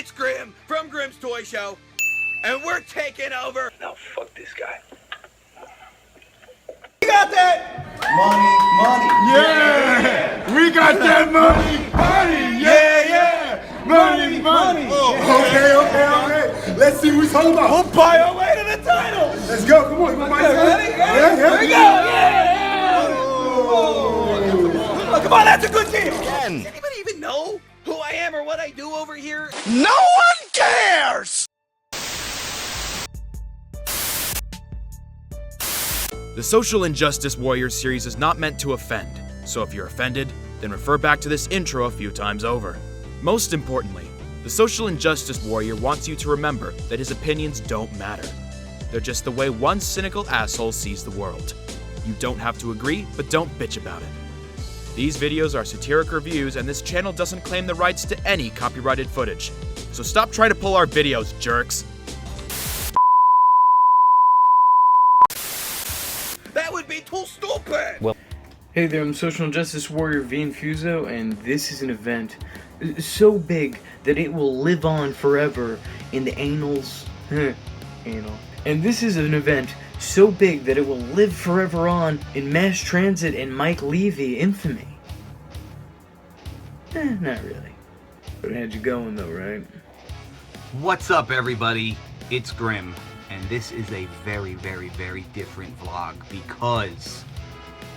It's Grim from Grim's Toy Show, and we're taking over. Now fuck this guy. You got that? Money. Yeah! We got that money! Yeah! Money! Oh, okay. Let's see what we're talking about. We'll buy our way to the title. Let's go. Come on. Ready? Yeah. Here we go. Yeah! Oh, come on, that's a good deal. Does anybody even know who I am or what I do over here? No one cares! The Social Injustice Warriors series is not meant to offend, so if you're offended, then refer back to this intro a few times over. Most importantly, the Social Injustice Warrior wants you to remember that his opinions don't matter. They're just the way one cynical asshole sees the world. You don't have to agree, but don't bitch about it. These videos are satiric reviews, and this channel doesn't claim the rights to any copyrighted footage. So stop trying to pull our videos, jerks. That would be too stupid! Well, hey there, I'm Social Justice Warrior V Infuso, and this is an event so big that it will live on forever in the annals. Anal. And this is an event so big that it will live forever on in mass transit and Mike Levy infamy. Not really. But it had you going though, right? What's up, everybody? It's Grim, and this is a very, very, very different vlog because,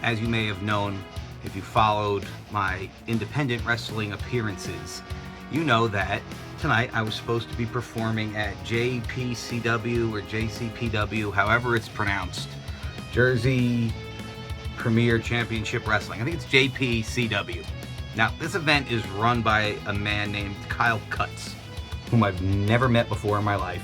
as you may have known, if you followed my independent wrestling appearances, you know that tonight I was supposed to be performing at JPCW or JCPW, however it's pronounced, Jersey Premier Championship Wrestling. I think it's JPCW. Now, this event is run by a man named Kyle Cutts, whom I've never met before in my life.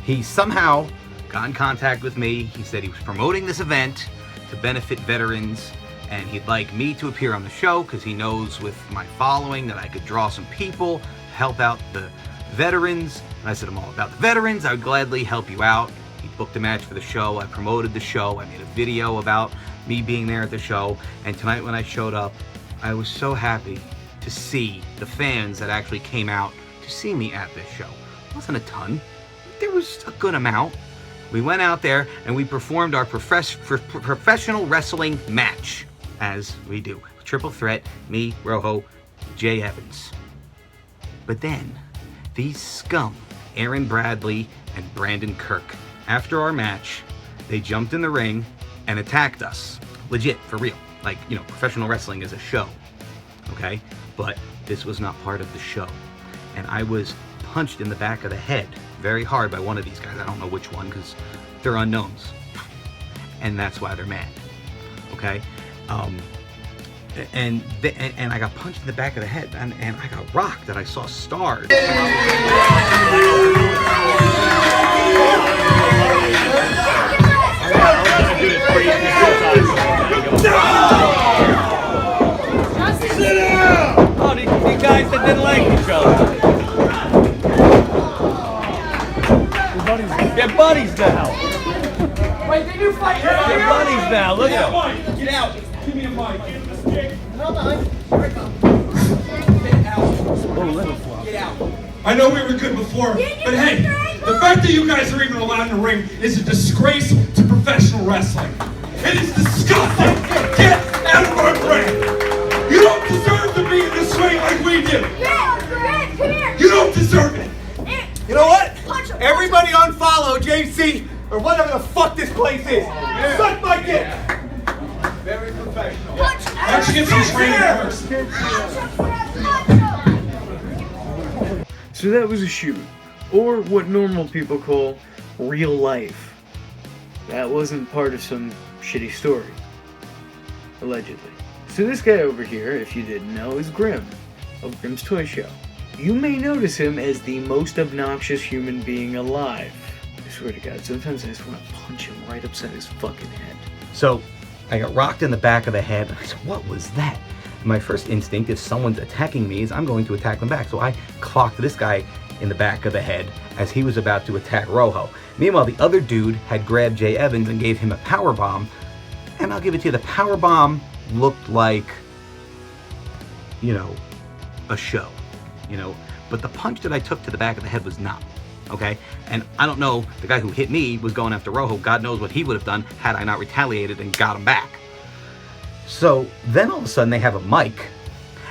He somehow got in contact with me. He said he was promoting this event to benefit veterans, and he'd like me to appear on the show because he knows with my following that I could draw some people to help out the veterans. And I said, I'm all about the veterans. I would gladly help you out. He booked a match for the show. I promoted the show. I made a video about me being there at the show. And tonight when I showed up, I was so happy to see the fans that actually came out to see me at this show. It wasn't a ton, but there was a good amount. We went out there and we performed our professional wrestling match, as we do. Triple threat, me, Rojo, Jay Evans. But then, these scum, Aaron Bradley and Brandon Kirk, after our match, they jumped in the ring and attacked us. Legit, for real. Like, you know, professional wrestling is a show, okay? But this was not part of the show. And I was punched in the back of the head very hard by one of these guys. I don't know which one because they're unknowns. And that's why they're mad, okay? And I got punched in the back of the head, and I got rocked, and I saw stars. Oh, these guys that didn't like each other. They're buddies now. Wait, did you fight? They're buddies now. Look at them. Get out. Give me a mic. Hold on. Get out. I know we were good before, but hey, the fact that you guys are even allowed in the ring is a disgrace to professional wrestling. It is disgusting. Get out of our ring. You don't deserve to be in this ring like we do. Come here. You don't deserve it. You know what? Everybody unfollow JC or whatever the fuck this place is. Suck my dick. Very professional. Why don't you get some training first? So that was a shoot, or what normal people call real life. That wasn't part of some shitty story. Allegedly. So this guy over here, if you didn't know, is Grim, of Grim's Toy Show. You may notice him as the most obnoxious human being alive. I swear to God, sometimes I just want to punch him right upside his fucking head. So I got rocked in the back of the head, and I said, what was that? And my first instinct, if someone's attacking me, is I'm going to attack them back. So I clocked this guy in the back of the head as he was about to attack Rojo. Meanwhile, the other dude had grabbed Jay Evans and gave him a power bomb. And I'll give it to you, the power bomb looked like, you know, a show. You know, but the punch that I took to the back of the head was not. Okay? And I don't know, the guy who hit me was going after Rojo. God knows what he would have done had I not retaliated and got him back. So then all of a sudden they have a mic.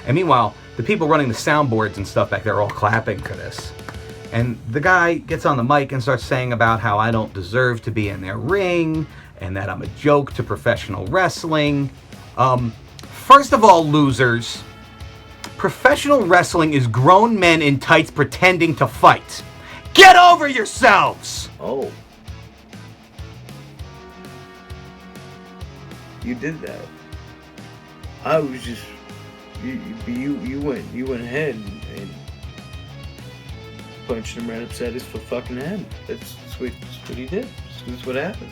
And meanwhile, the people running the soundboards and stuff back there are all clapping for this. And the guy gets on the mic and starts saying about how I don't deserve to be in their ring and that I'm a joke to professional wrestling. First of all, losers, professional wrestling is grown men in tights pretending to fight. Get over yourselves! Oh. You did that. I was just... You went ahead and punched him right upside his fucking head. That's what he did. That's what happened.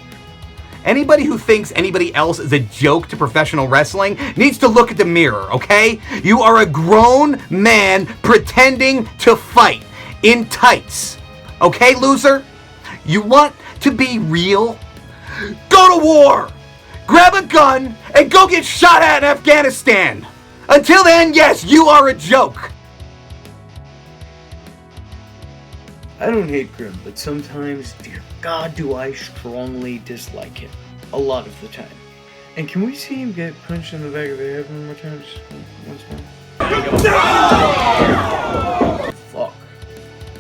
Anybody who thinks anybody else is a joke to professional wrestling needs to look at the mirror, okay? You are a grown man pretending to fight in tights. Okay, loser? You want to be real? Go to war! Grab a gun and go get shot at in Afghanistan! Until then, yes, you are a joke! I don't hate Grim, but sometimes, dear God, do I strongly dislike him. A lot of the time. And can we see him get punched in the back of the head one more time? Just once more. Fuck.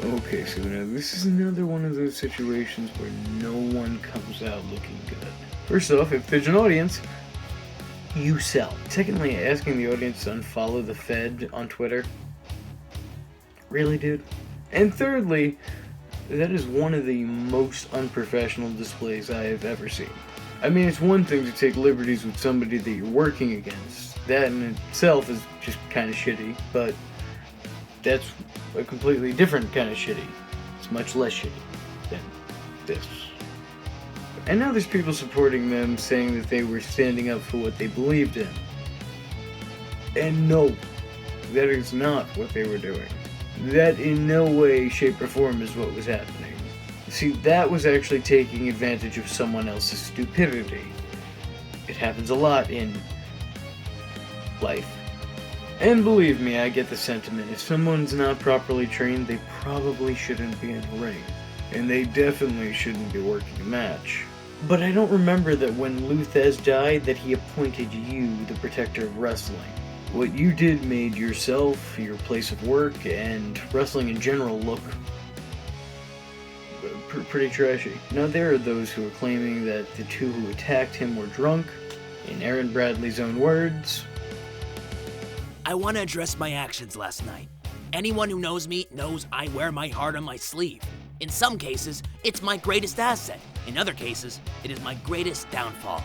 Okay, so now this is another one of those situations where no one comes out looking good. First off, if there's an audience, you sell. Secondly, asking the audience to unfollow the Fed on Twitter. Really, dude? And thirdly, that is one of the most unprofessional displays I have ever seen. I mean, it's one thing to take liberties with somebody that you're working against. That in itself is just kind of shitty, but that's a completely different kind of shitty. It's much less shitty than this. And now there's people supporting them, saying that they were standing up for what they believed in. And no, that is not what they were doing. That in no way, shape, or form is what was happening. See, that was actually taking advantage of someone else's stupidity. It happens a lot in life. And believe me, I get the sentiment. If someone's not properly trained, they probably shouldn't be in a ring. And they definitely shouldn't be working a match. But I don't remember that when Luthez died that he appointed you the protector of wrestling. What you did made yourself, your place of work, and wrestling in general look pretty trashy. Now there are those who are claiming that the two who attacked him were drunk. In Aaron Bradley's own words, I want to address my actions last night. Anyone who knows me knows I wear my heart on my sleeve. In some cases, it's my greatest asset. In other cases, it is my greatest downfall.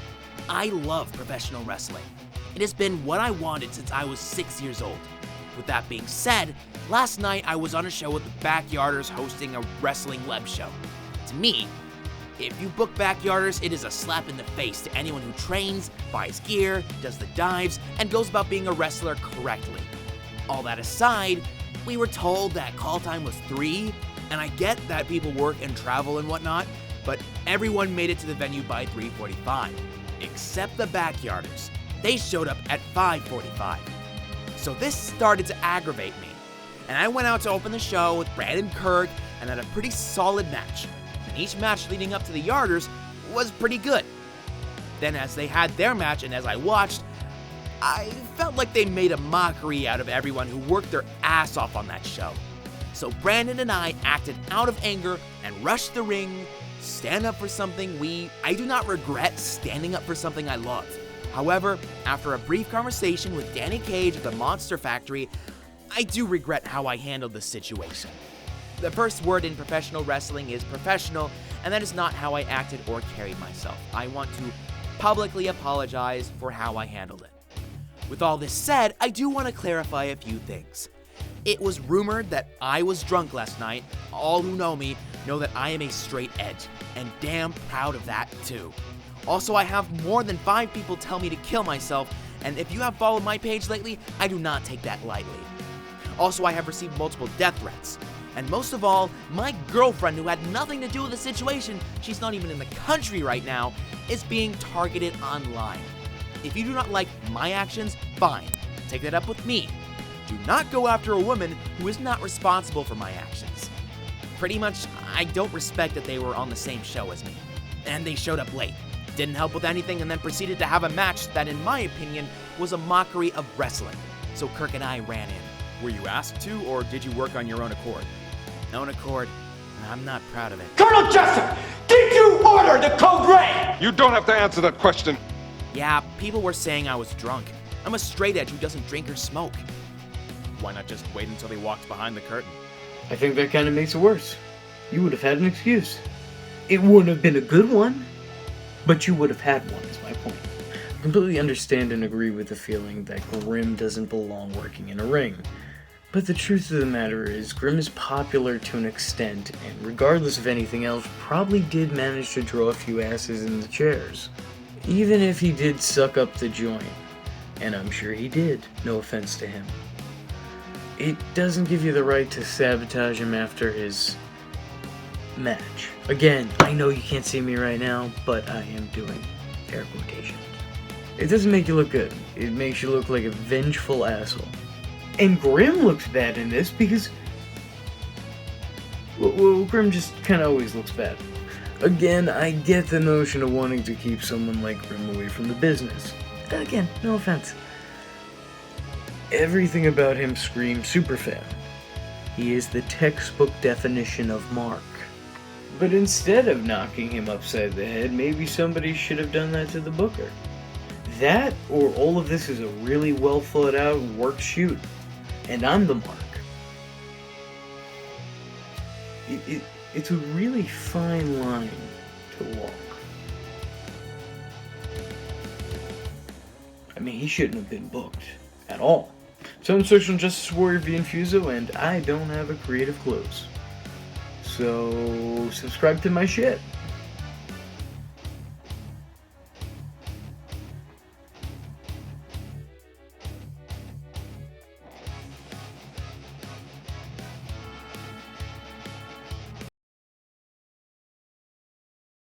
I love professional wrestling. It has been what I wanted since I was 6 years old. With that being said, last night I was on a show with the Backyarders hosting a wrestling web show. To me, if you book Backyarders, it is a slap in the face to anyone who trains, buys gear, does the dives, and goes about being a wrestler correctly. All that aside, we were told that call time was 3, and I get that people work and travel and whatnot, but everyone made it to the venue by 3:45, except the Backyarders. They showed up at 5:45. So this started to aggravate me, and I went out to open the show with Brandon Kirk and had a pretty solid match. And each match leading up to the Yarders was pretty good. Then as they had their match and as I watched, I felt like they made a mockery out of everyone who worked their ass off on that show. So Brandon and I acted out of anger and rushed the ring, stand up for something I do not regret standing up for something I love. However, after a brief conversation with Danny Cage at the Monster Factory, I do regret how I handled the situation. The first word in professional wrestling is professional, and that is not how I acted or carried myself. I want to publicly apologize for how I handled it. With all this said, I do want to clarify a few things. It was rumored that I was drunk last night. All who know me know that I am a straight edge, and damn proud of that too. Also, I have more than 5 people tell me to kill myself, and if you have followed my page lately, I do not take that lightly. Also, I have received multiple death threats. And most of all, my girlfriend, who had nothing to do with the situation, she's not even in the country right now, is being targeted online. If you do not like my actions, fine. Take that up with me. Do not go after a woman who is not responsible for my actions. Pretty much, I don't respect that they were on the same show as me. And they showed up late, didn't help with anything, and then proceeded to have a match that, in my opinion, was a mockery of wrestling. So Kirk and I ran in. Were you asked to, or did you work on your own accord? Own accord, and I'm not proud of it. Colonel Jessup, did you order the code red? You don't have to answer that question. Yeah, people were saying I was drunk. I'm a straight edge who doesn't drink or smoke. Why not just wait until they walked behind the curtain? I think that kind of makes it worse. You would have had an excuse. It wouldn't have been a good one, but you would have had one, is my point. I completely understand and agree with the feeling that Grimm doesn't belong working in a ring. But the truth of the matter is, Grimm is popular to an extent, and regardless of anything else, probably did manage to draw a few asses in the chairs. Even if he did suck up the joint, and I'm sure he did, no offense to him. It doesn't give you the right to sabotage him after his match. Again, I know you can't see me right now, but I am doing air quotations. It doesn't make you look good. It makes you look like a vengeful asshole. And Grimm looks bad in this because, well, Grimm just kind of always looks bad. Again, I get the notion of wanting to keep someone like Grimm away from the business. Again, no offense. Everything about him screams superfan. He is the textbook definition of Mark. But instead of knocking him upside the head, maybe somebody should have done that to the booker. That, or all of this is a really well thought out work shoot, and I'm the Mark. It's a really fine line to walk. I mean, he shouldn't have been booked at all. So I'm Social Justice Warrior v Infuso, and I don't have a creative close. So subscribe to my shit.